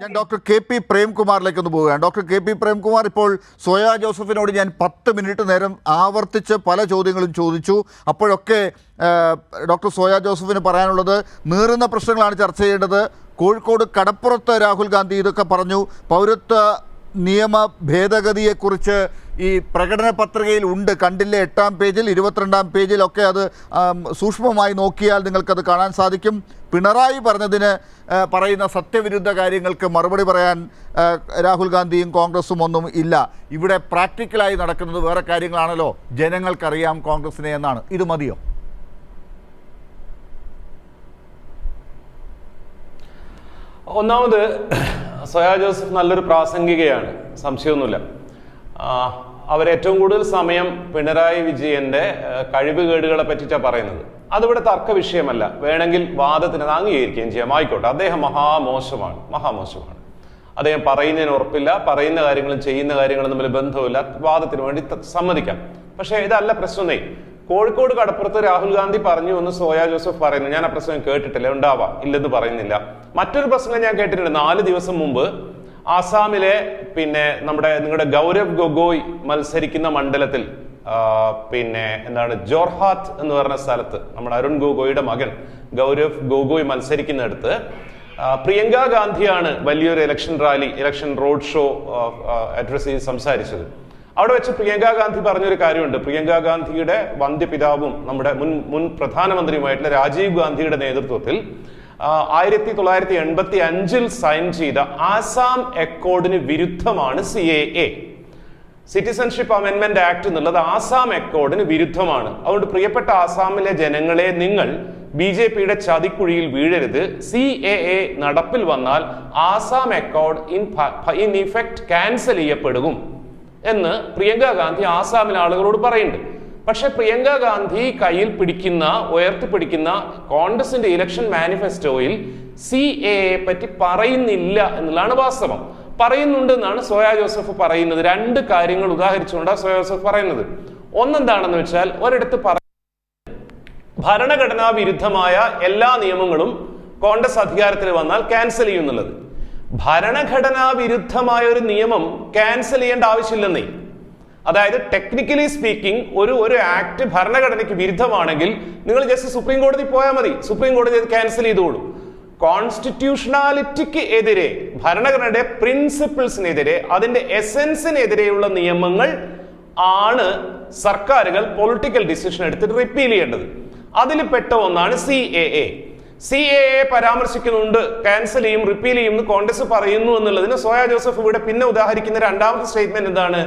ഞാൻ doctor K P പ്രേംകുമാറിലേക്ക് ഒന്ന് പോവുകയാണ്. ഡോക്ടർ കെ പി പ്രേംകുമാർ, ഇപ്പോൾ സോയാ ജോസഫിനോട് ഞാൻ 10 മിനിറ്റ് നേരം ആവർത്തിച്ച് പല ചോദ്യങ്ങളും ചോദിച്ചു. അപ്പോഴൊക്കെ ഡോക്ടർ സോയാ ജോസഫിന് പറയാനുള്ളത് നീറുന്ന പ്രശ്നങ്ങളാണ് ചർച്ച ചെയ്യേണ്ടത്. കോഴിക്കോട് കടപ്പുറത്ത് രാഹുൽ ഗാന്ധി ഇതൊക്കെ പറഞ്ഞു. പൗരത്വ നിയമ ഭേദഗതിയെക്കുറിച്ച് ഈ പ്രകടന പത്രികയിൽ ഉണ്ട്, കണ്ടില്ലേ? 8-ാം പേജിൽ 22-ാം പേജിലൊക്കെ അത് സൂക്ഷ്മമായി നോക്കിയാൽ നിങ്ങൾക്കത് കാണാൻ സാധിക്കും. പിണറായി പറയുന്ന സത്യവിരുദ്ധ കാര്യങ്ങൾക്ക് മറുപടി പറയാൻ രാഹുൽ ഗാന്ധിയും കോൺഗ്രസും ഒന്നും ഇല്ല. ഇവിടെ പ്രാക്ടിക്കലായി നടക്കുന്നത് വേറെ കാര്യങ്ങളാണല്ലോ. ജനങ്ങൾക്കറിയാം കോൺഗ്രസിനെ എന്നാണ്. ഇത് മതിയോ? ഒന്നാമത് സോയാ ജോസഫ് നല്ലൊരു പ്രാസംഗികയാണ്, സംശയമൊന്നുമില്ല. അവരേറ്റവും കൂടുതൽ സമയം പിണറായി വിജയന്റെ കഴിവുകേടുകളെ പറ്റിയിട്ടാണ് പറയുന്നത്. അതിവിടെ തർക്ക വിഷയമല്ല. വേണമെങ്കിൽ വാദത്തിന് അംഗീകരിക്കുകയും ചെയ്യാം, ആയിക്കോട്ടെ. അദ്ദേഹം മഹാമോശമാണ്. അദ്ദേഹം പറയുന്നതിന് ഉറപ്പില്ല, പറയുന്ന കാര്യങ്ങളും ചെയ്യുന്ന കാര്യങ്ങളും തമ്മിൽ ബന്ധമില്ല. വാദത്തിന് വേണ്ടി സമ്മതിക്കാം. പക്ഷേ ഇതല്ല പ്രശ്നമേ. കോഴിക്കോട് കടപ്പുറത്ത് രാഹുൽ ഗാന്ധി പറഞ്ഞു എന്ന് സോയാ ജോസഫ് പറയുന്നു. ഞാൻ ആ പ്രശ്നം കേട്ടിട്ടില്ല, ഉണ്ടാവാം, ഇല്ലെന്ന് പറയുന്നില്ല. മറ്റൊരു പ്രശ്നം ഞാൻ കേട്ടിട്ടുണ്ട്. 4 ദിവസം മുമ്പ് ആസാമിലെ നിങ്ങളുടെ ഗൗരവ് ഗൊഗോയ് മത്സരിക്കുന്ന മണ്ഡലത്തിൽ ജോർഹാത്ത് എന്ന് പറഞ്ഞ സ്ഥലത്ത് നമ്മുടെ അരുൺ ഗൊഗോയുടെ മകൻ ഗൗരവ് ഗൊഗോയ് മത്സരിക്കുന്നിടത്ത് പ്രിയങ്ക ഗാന്ധിയാണ് വലിയൊരു ഇലക്ഷൻ റോഡ് ഷോ അഡ്രസ് ചെയ്ത് സംസാരിച്ചത്. അവിടെ വെച്ച് പ്രിയങ്ക ഗാന്ധി പറഞ്ഞൊരു കാര്യമുണ്ട്. പ്രിയങ്ക ഗാന്ധിയുടെ വന്ധ്യപിതാവും നമ്മുടെ മുൻ പ്രധാനമന്ത്രിയുമായിട്ടുള്ള രാജീവ് ഗാന്ധിയുടെ നേതൃത്വത്തിൽ 1985 സൈൻ ചെയ്ത ആസാം അക്കോർഡിന് വിരുദ്ധമാണ് CAA, സിറ്റിസൺഷിപ്പ് അമെൻമെന്റ് ആക്ട് എന്നുള്ളത് ആസാം അക്കോർഡിന് വിരുദ്ധമാണ്. അതുകൊണ്ട് പ്രിയപ്പെട്ട ആസാമിലെ ജനങ്ങളെ, നിങ്ങൾ BJPയുടെ ചതിക്കുഴിയിൽ വീഴരുത്. CAA നടപ്പിൽ വന്നാൽ Assam Accord in effect cancel ചെയ്യപ്പെടും എന്ന് പ്രിയങ്ക ഗാന്ധി ആസാമിലെ ആളുകളോട് പറയുന്നുണ്ട്. പക്ഷെ പ്രിയങ്ക ഗാന്ധി കയ്യിൽ ഉയർത്തിപ്പിടിക്കുന്ന കോൺഗ്രസിന്റെ ഇലക്ഷൻ മാനിഫെസ്റ്റോയിൽ CAA പറ്റി പറയുന്നില്ല എന്നുള്ളതാണ് വാസ്തവം. പറയുന്നുണ്ട് എന്നാണ് സോയാ ജോസഫ് പറയുന്നത്. 2 കാര്യങ്ങൾ ഉദാഹരിച്ചുകൊണ്ടാണ് സോയാ ജോസഫ് പറയുന്നത്. ഒന്നെന്താണെന്ന് വെച്ചാൽ, ഒരിടത്ത് ഭരണഘടനാ വിരുദ്ധമായ എല്ലാ നിയമങ്ങളും കോൺഗ്രസ് അധികാരത്തിൽ വന്നാൽ ക്യാൻസൽ ചെയ്യുന്നുള്ളത്. ഭരണഘടനാ വിരുദ്ധമായ ഒരു നിയമം ക്യാൻസൽ ചെയ്യേണ്ട ആവശ്യമില്ലെന്നേ. അതായത് ടെക്നിക്കലി സ്പീക്കിംഗ് ഒരു ആക്ട് ഭരണഘടനയ്ക്ക് വിരുദ്ധമാണെങ്കിൽ നിങ്ങൾ ജസ്റ്റ് സുപ്രീം കോടതി പോയാൽ മതി. സുപ്രീം കോടതി അത് ക്യാൻസൽ ചെയ്തോളൂ. കോൺസ്റ്റിറ്റ്യൂഷണാലിറ്റിക്ക് എതിരെ, ഭരണഘടനയുടെ പ്രിൻസിപ്പിൾസിനെതിരെ, അതിന്റെ എസെൻസിനെതിരെയുള്ള നിയമങ്ങൾ ആണ് സർക്കാരുകൾ പൊളിറ്റിക്കൽ ഡിസിഷൻ എടുത്തിട്ട് റിപ്പീൽ ചെയ്യേണ്ടത്. അതിൽ പെട്ട ഒന്നാണ് CAA. CAA പരാമർശിക്കുന്നുണ്ട്, ക്യാൻസൽ ചെയ്യും, റിപ്പീൽ ചെയ്യും എന്ന് കോൺഗ്രസ് പറയുന്നു എന്നുള്ളതിന് സോയാ ജോസഫ് ഇവിടെ പിന്നെ ഉദാഹരിക്കുന്ന 2ാമത്തെ സ്റ്റേറ്റ്മെന്റ് എന്താണ്?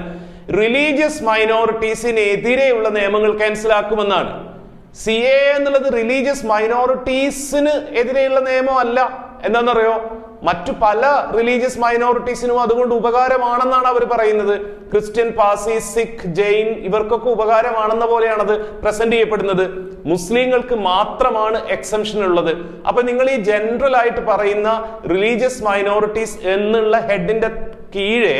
റിലീജിയസ് മൈനോറിറ്റീസിനെതിരെയുള്ള നിയമങ്ങൾ ക്യാൻസൽ ആക്കുമെന്നാണ്. CAA എന്നുള്ളത് റിലീജിയസ് മൈനോറിറ്റീസിന് എതിരെയുള്ള നിയമം അല്ല. എന്താണെന്നറിയോ? മറ്റു പല റിലീജിയസ് മൈനോറിറ്റീസിനും അതുകൊണ്ട് ഉപകാരമാണെന്നാണ് അവർ പറയുന്നത്. ക്രിസ്ത്യൻ, പാസി, സിഖ്, ജെയിൻ ഇവർക്കൊക്കെ ഉപകാരമാണെന്ന പോലെയാണത് പ്രസന്റ് ചെയ്യപ്പെടുന്നത്. മുസ്ലിങ്ങൾക്ക് മാത്രമാണ് എക്സംഷൻ ഉള്ളത്. അപ്പൊ നിങ്ങൾ ഈ ജനറൽ ആയിട്ട് പറയുന്ന റിലീജിയസ് മൈനോറിറ്റീസ് എന്നുള്ള ഹെഡിന്റെ കീഴെ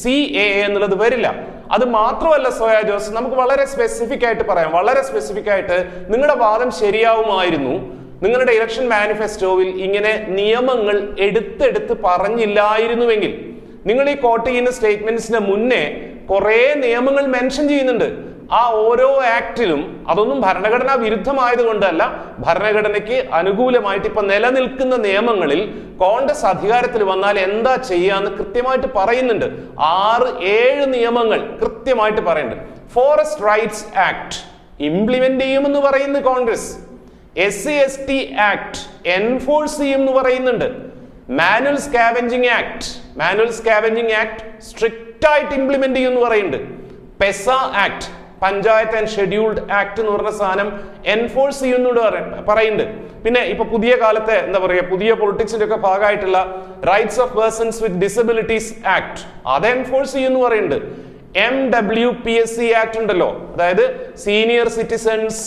CAA എന്നുള്ളത് വരില്ല. അത് മാത്രമല്ല സോയാ ജോസ്, നമുക്ക് വളരെ സ്പെസിഫിക് ആയിട്ട് പറയാം. വളരെ സ്പെസിഫിക് ആയിട്ട് നിങ്ങളുടെ വാദം ശരിയാവുമായിരുന്നു. നിങ്ങളുടെ ഇലക്ഷൻ മാനിഫെസ്റ്റോയിൽ ഇങ്ങനെ നിയമങ്ങൾ എടുത്തെടുത്ത് പറഞ്ഞില്ലായിരുന്നുവെങ്കിൽ. നിങ്ങൾ ഈ കോട്ട് ചെയ്യുന്ന സ്റ്റേറ്റ്മെന്റ്സിന് മുന്നേ കുറെ നിയമങ്ങൾ മെൻഷൻ ചെയ്യുന്നുണ്ട്. ആ ഓരോ ആക്ടിലും അതൊന്നും ഭരണഘടനാ വിരുദ്ധമായത് കൊണ്ടല്ല, ഭരണഘടനയ്ക്ക് അനുകൂലമായിട്ട് ഇപ്പൊ നിലനിൽക്കുന്ന നിയമങ്ങളിൽ കോൺഗ്രസ് അധികാരത്തിൽ വന്നാൽ എന്താ ചെയ്യാന്ന് കൃത്യമായിട്ട് പറയുന്നുണ്ട്. 6-7 നിയമങ്ങൾ കൃത്യമായിട്ട് പറയുന്നുണ്ട്. ഫോറസ്റ്റ് റൈറ്റ്സ് ആക്ട് ഇംപ്ലിമെന്റ് ചെയ്യുമെന്ന് പറയുന്നു കോൺഗ്രസ്. SC/ST ആക്ട് എൻഫോഴ്സ് ചെയ്യും എന്ന് പറയുന്നുണ്ട്. മാനുവൽ സ്കാവെഞ്ചിങ് ആക്ട് സ്ട്രിക്റ്റ് ആയിട്ട് ഇംപ്ലിമെന്റ് ചെയ്യും എന്ന് പറയുന്നുണ്ട്. PESA act, panchayat and scheduled act എന്ന് പറഞ്ഞ സാധനം എൻഫോഴ്സ് ചെയ്യുന്നുണ്ട് പറയുന്നുണ്ട്. പിന്നെ ഇപ്പൊ പുതിയ കാലത്തെ പുതിയ പൊളിറ്റിക്സിന്റെ ഒക്കെ ഭാഗമായിട്ടുള്ള rights of persons with disabilities act അത് എൻഫോഴ്സ് ചെയ്യുന്നു പറയുന്നുണ്ട്. MWPSC ആക്ട് ഉണ്ടല്ലോ, അതായത് സീനിയർ സിറ്റിസൺസ്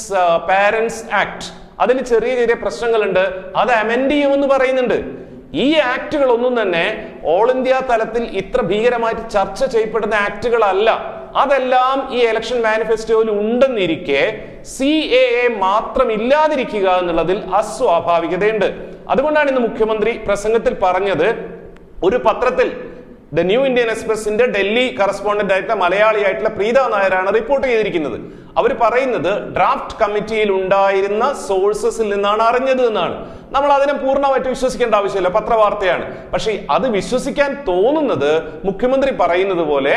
പാരന്റ്സ് ആക്ട്, അതിൽ ചെറിയ ചെറിയ പ്രശ്നങ്ങളുണ്ട്, അത് അമെൻഡ് ചെയ്യുമെന്ന് പറയുന്നുണ്ട്. ഈ ആക്ടുകളൊന്നും തന്നെ ഓൾ ഇന്ത്യ തലത്തിൽ ഇത്ര ഭീകരമായിട്ട് ചർച്ച ചെയ്യപ്പെടുന്ന ആക്ടുകളല്ല. അതെല്ലാം ഈ ഇലക്ഷൻ മാനിഫെസ്റ്റോയിൽ ഉണ്ടെന്നിരിക്കെ CAA മാത്രം ഇല്ലാതിരിക്കുക എന്നുള്ളതിൽ അസ്വാഭാവികതയുണ്ട്. അതുകൊണ്ടാണ് ഇന്ന് മുഖ്യമന്ത്രി പ്രസംഗത്തിൽ പറഞ്ഞത് ഒരു പത്രത്തിൽ ദ ന്യൂ ഇന്ത്യൻ എക്സ്പ്രസിന്റെ ഡൽഹി കറസ്പോണ്ടന്റ് ആയിട്ടുള്ള മലയാളിയായിട്ടുള്ള പ്രീത നായരാണ് റിപ്പോർട്ട് ചെയ്തിരിക്കുന്നത്. അവർ പറയുന്നത് ഡ്രാഫ്റ്റ് കമ്മിറ്റിയിൽ ഉണ്ടായിരുന്ന സോഴ്സസിൽ നിന്നാണ് അറിഞ്ഞത് എന്നാണ്. നമ്മൾ അതിനെ പൂർണ്ണമായിട്ട് വിശ്വസിക്കേണ്ട ആവശ്യമില്ല, പത്രവാർത്തയാണ്. പക്ഷേ അത് വിശ്വസിക്കാൻ തോന്നുന്നത് മുഖ്യമന്ത്രി പറയുന്നത് പോലെ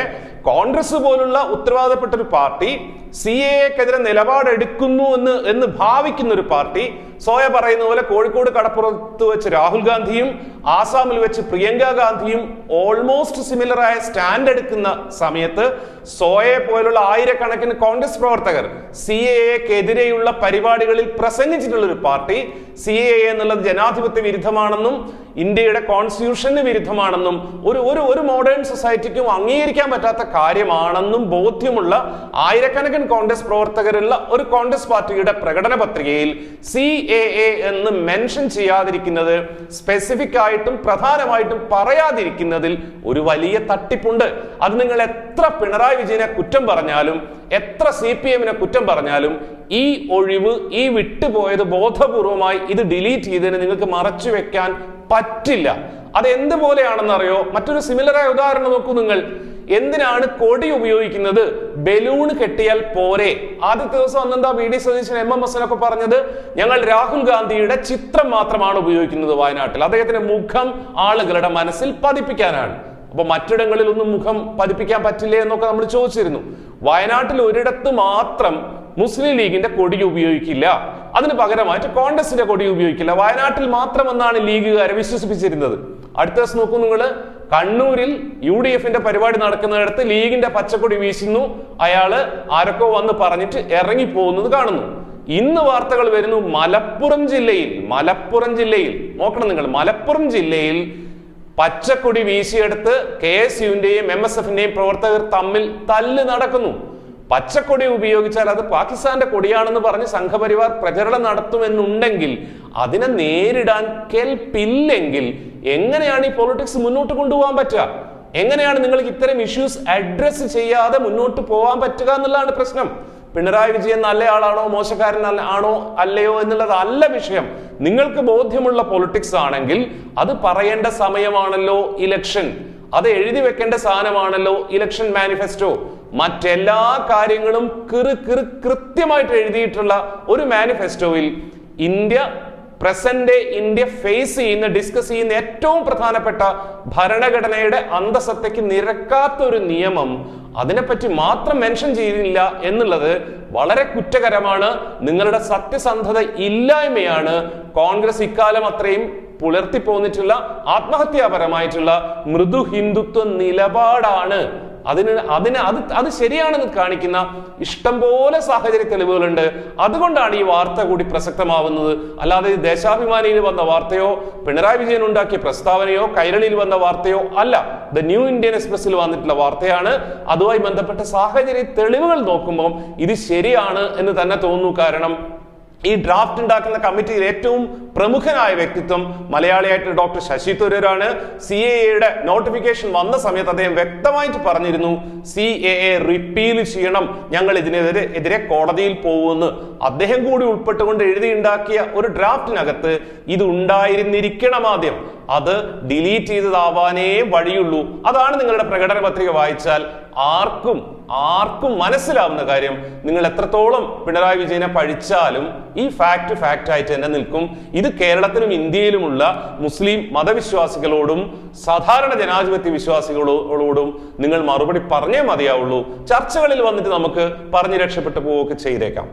കോൺഗ്രസ് പോലുള്ള ഉത്തരവാദപ്പെട്ട ഒരു പാർട്ടി CAA-ക്കെതിരെ നിലപാടെടുക്കുന്നു എന്ന് ഭാവിക്കുന്ന ഒരു പാർട്ടി, സോയ പറയുന്ന പോലെ കോഴിക്കോട് കടപ്പുറത്ത് വെച്ച് രാഹുൽ ഗാന്ധിയും ആസാമിൽ വെച്ച് പ്രിയങ്ക ഗാന്ധിയും ഓൾമോസ്റ്റ് സിമിലറായ സ്റ്റാൻഡ് എടുക്കുന്ന സമയത്ത് സോയെ പോലുള്ള ആയിരക്കണക്കിന് കോൺഗ്രസ് പ്രവർത്തകർ CAA-ക്കെതിരെയുള്ള പരിപാടികളിൽ പ്രസംഗിച്ചിട്ടുള്ള ഒരു പാർട്ടി CAA എന്നുള്ളത് ജനാധിപത്യ വിരുദ്ധമാണെന്നും ഇന്ത്യയുടെ കോൺസ്റ്റിറ്റ്യൂഷന് വിരുദ്ധമാണെന്നും ഒരു മോഡേൺ സൊസൈറ്റിക്കും അംഗീകരിക്കാൻ പറ്റാത്ത കാര്യമാണെന്നും ബോധ്യമുള്ള ആയിരക്കണക്കിന് കോൺഗ്രസ് പ്രവർത്തകരുള്ള ഒരു കോൺഗ്രസ് പാർട്ടിയുടെ പ്രകടന പത്രികയിൽ CAA എന്ന് മെൻഷൻ ചെയ്യാതിരിക്കുന്നത്, സ്പെസിഫിക് ആയിട്ടും പ്രധാനമായിട്ടും പറയാതിരിക്കുന്നതിൽ ഒരു വലിയ തട്ടിപ്പുണ്ട്. അത് നിങ്ങൾ എത്ര പിണറായി വിജയനെ കുറ്റം പറഞ്ഞാലും, എത്ര CPM-നെ കുറ്റം പറഞ്ഞാലും, ഈ ഒഴിവ്, ഈ വിട്ടുപോയത് ബോധപൂർവമായി ഇത് ഡിലീറ്റ് ചെയ്തതിന് നിങ്ങൾക്ക് മറച്ചു വെക്കാൻ പറ്റില്ല. അത് എന്തുപോലെയാണെന്നറിയോ? മറ്റൊരു സിമിലറായ ഉദാഹരണം നോക്കൂ നിങ്ങൾ. എന്തിനാണ് കൊടി ഉപയോഗിക്കുന്നത്? ബലൂൺ കെട്ടിയാൽ പോരെ? ആദ്യത്തെ ദിവസം അന്നെന്താ VD സതീശൻ, MMS ഒക്കെ പറഞ്ഞത് ഞങ്ങൾ രാഹുൽ ഗാന്ധിയുടെ ചിത്രം മാത്രമാണ് ഉപയോഗിക്കുന്നത് വയനാട്ടിൽ, അദ്ദേഹത്തിന്റെ മുഖം ആളുകളുടെ മനസ്സിൽ പതിപ്പിക്കാനാണ്. അപ്പൊ മറ്റിടങ്ങളിലൊന്നും മുഖം പതിപ്പിക്കാൻ പറ്റില്ലേ എന്നൊക്കെ നമ്മൾ ചോദിച്ചിരുന്നു. വയനാട്ടിൽ ഒരിടത്ത് മാത്രം മുസ്ലിം ലീഗിന്റെ കൊടി ഉപയോഗിക്കില്ല, അതിന് പകരമായിട്ട് കോൺഗ്രസിന്റെ കൊടി ഉപയോഗിക്കില്ല, വയനാട്ടിൽ മാത്രം എന്നാണ് ലീഗുകാരെ വിശ്വസിപ്പിച്ചിരുന്നത്. അടുത്ത ദിവസം നോക്കൂ നിങ്ങൾ, കണ്ണൂരിൽ UDF-ന്റെ പരിപാടി നടക്കുന്നിടത്ത് ലീഗിന്റെ പച്ചക്കൊടി വീശുന്നു, അയാള് ആരൊക്കെ വന്ന് പറഞ്ഞിട്ട് ഇറങ്ങി പോകുന്നത് കാണുന്നു. ഇന്ന് വാർത്തകൾ വരുന്നു മലപ്പുറം ജില്ലയിൽ നോക്കണം നിങ്ങൾ, മലപ്പുറം ജില്ലയിൽ പച്ചക്കൊടി വീശിയെടുത്ത് KSU-ന്റെയും MSF-ന്റെയും പ്രവർത്തകർ തമ്മിൽ തല്ല് നടക്കുന്നു. പച്ചക്കൊടി ഉപയോഗിച്ചാൽ അത് പാകിസ്ഥാന്റെ കൊടിയാണെന്ന് പറഞ്ഞ് സംഘപരിവാർ പ്രചരണം നടത്തുമെന്നുണ്ടെങ്കിൽ, അതിനെ നേരിടാൻ കെൽപ്പില്ലെങ്കിൽ എങ്ങനെയാണ് ഈ പൊളിറ്റിക്സ് മുന്നോട്ട് കൊണ്ടുപോകാൻ പറ്റുക? എങ്ങനെയാണ് നിങ്ങൾക്ക് ഇത്തരം ഇഷ്യൂസ് അഡ്രസ് ചെയ്യാതെ മുന്നോട്ട് പോകാൻ പറ്റുക എന്നുള്ളതാണ് പ്രശ്നം. പിണറായി വിജയൻ നല്ല ആളാണോ മോശക്കാരൻ ആണോ അല്ലയോ എന്നുള്ളത് അല്ല വിഷയം. നിങ്ങൾക്ക് ബോധ്യമുള്ള പൊളിറ്റിക്സ് ആണെങ്കിൽ അത് പറയേണ്ട സമയമാണല്ലോ ഇലക്ഷൻ, അത് എഴുതി വെക്കേണ്ട സാധനമാണല്ലോ ഇലക്ഷൻ മാനിഫെസ്റ്റോ. മറ്റെല്ലാ കാര്യങ്ങളും കൃത്യമായിട്ട് എഴുതിയിട്ടുള്ള ഒരു മാനിഫെസ്റ്റോയിൽ ഇന്ത്യ ഫേസ് ചെയ്യുന്ന, ഡിസ്കസ് ചെയ്യുന്ന ഏറ്റവും പ്രധാനപ്പെട്ട ഭരണഘടനയുടെ അന്തസത്തയ്ക്ക് നിരക്കാത്ത ഒരു നിയമം അതിനെപ്പറ്റി മാത്രം മെൻഷൻ ചെയ്തില്ല എന്നുള്ളത് വളരെ കുറ്റകരമാണ്. നിങ്ങളുടെ സത്യസന്ധത ഇല്ലായ്മയാണ് കോൺഗ്രസ് ഇക്കാലം അത്രയും പുലർത്തിപ്പോന്നിട്ടുള്ള ആത്മഹത്യാപരമായിട്ടുള്ള മൃദു ഹിന്ദുത്വ നിലപാടാണ്. അത് ശരിയാണെന്ന് കാണിക്കുന്ന ഇഷ്ടംപോലെ സാഹചര്യ തെളിവുകളുണ്ട്. അതുകൊണ്ടാണ് ഈ വാർത്ത കൂടി പ്രസക്തമാവുന്നത്. അല്ലാതെ ദേശാഭിമാനിയിൽ വന്ന വാർത്തയോ പിണറായി വിജയൻ ഉണ്ടാക്കിയ പ്രസ്താവനയോ കൈരളിയിൽ വന്ന വാർത്തയോ അല്ല. ദ ന്യൂ ഇന്ത്യൻ എക്സ്പ്രസിൽ വന്നിട്ടുള്ള വാർത്തയാണ്. അതുമായി ബന്ധപ്പെട്ട സാഹചര്യ തെളിവുകൾ നോക്കുമ്പോൾ ഇത് ശരിയാണ് എന്ന് തന്നെ തോന്നുന്നു. കാരണം ഈ ഡ്രാഫ്റ്റ് ഉണ്ടാക്കുന്ന കമ്മിറ്റിയിൽ ഏറ്റവും പ്രമുഖനായ വ്യക്തിത്വം മലയാളിയായിട്ട് ഡോക്ടർ ശശി തരൂരാണ്. CAA-യുടെ നോട്ടിഫിക്കേഷൻ വന്ന സമയത്ത് അദ്ദേഹം വ്യക്തമായിട്ട് പറഞ്ഞിരുന്നു CAA റിപ്പീൽ ചെയ്യണം, ഞങ്ങൾ ഇതിനെതിരെ കോടതിയിൽ പോകുമെന്ന്. അദ്ദേഹം കൂടി ഉൾപ്പെട്ടുകൊണ്ട് എഴുതിയുണ്ടാക്കിയ ഒരു ഡ്രാഫ്റ്റിനകത്ത് ഇത് ഉണ്ടായിരുന്നിരിക്കണം. ആദ്യം അത് ഡിലീറ്റ് ചെയ്തതാവാനേ വഴിയുള്ളൂ. അതാണ് നിങ്ങളുടെ പ്രകടന പത്രിക വായിച്ചാൽ ആർക്കും മനസ്സിലാവുന്ന കാര്യം. നിങ്ങൾ എത്രത്തോളം പിണറായി വിജയനെ പഴിച്ചാലും ഈ ഫാക്ട് ആയിട്ട് തന്നെ നിൽക്കും. ഇത് കേരളത്തിലും ഇന്ത്യയിലുമുള്ള മുസ്ലിം മതവിശ്വാസികളോടും സാധാരണ ജനാധിപത്യ വിശ്വാസികളോടും നിങ്ങൾ മറുപടി പറഞ്ഞേ മതിയാവുള്ളൂ. ചർച്ചകളിൽ വന്നിട്ട് നമുക്ക് പറഞ്ഞു രക്ഷപ്പെട്ടു പോവുകയൊക്കെ ചെയ്തേക്കാം.